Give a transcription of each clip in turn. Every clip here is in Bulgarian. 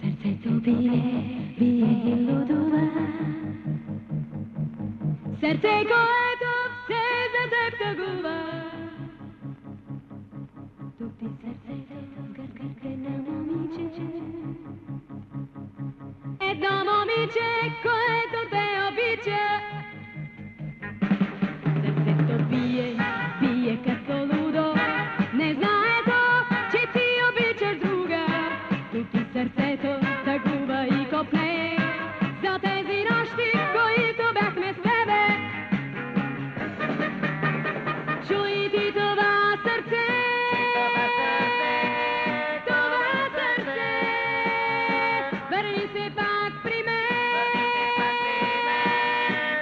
Serce to bije, bije i ludува. Сърце, което все за теб тъгува. Тупи сърцето в гърдите на момиче. Едно момиче, което те обича. Сърцето бие, бие като лудо. Не знаето, че ти обичаш друга. Тупи сърцето, тъгува и копне. За тези нощи, които бяхме с тебе. Чуй ти това сърце, това сърце. Върни се пак при мен,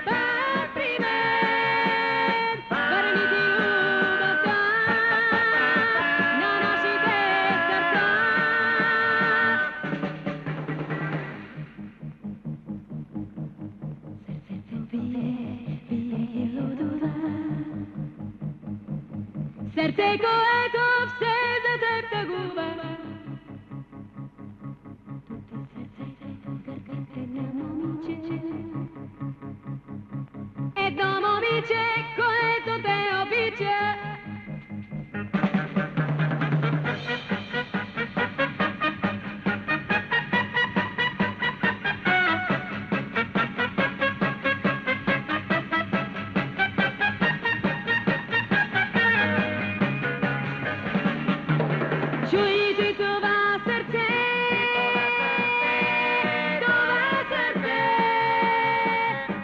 пак при мен. Върни ти любовта на нашите сърца. Сърцето бие, бие и лудува. Сърце, което все за теб тъгува. Тупи сърцето в гърдите на момиче. Едно момиче, което те обича. Чуй ти това сърце, това сърце.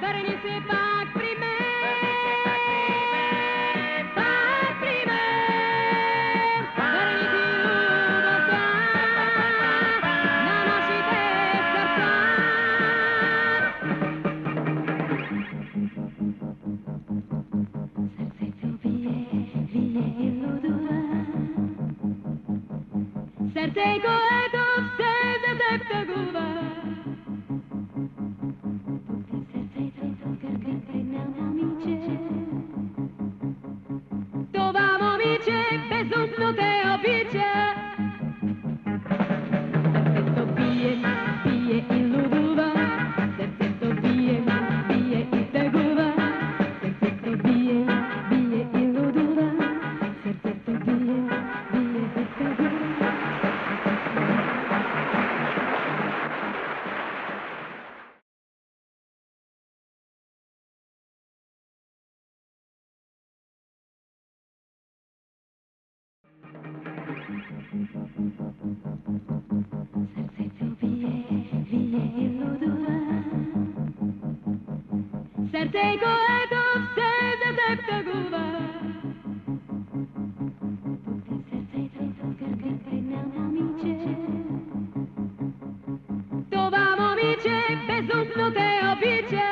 Върни се пак при мен, пак при мен. Върни ти любовта на нашите сърца. Сърцето бие, бие и лудува. Сърце, което все за теб тъгува. Тупи сърцето в гърдите на момиче. Това момиче безумно те обича. Сърцето бие, бие и лудува. Сърцето бие, бие и тъгува. Сърцето бие, бие и лудува. Сърцето бие, бие и тъгува. Сърцето бие, бие и лудува. Сърце, което все за теб тъгува. Тупи сърцето в гърдите на момиче. Това момиче безумно те обича.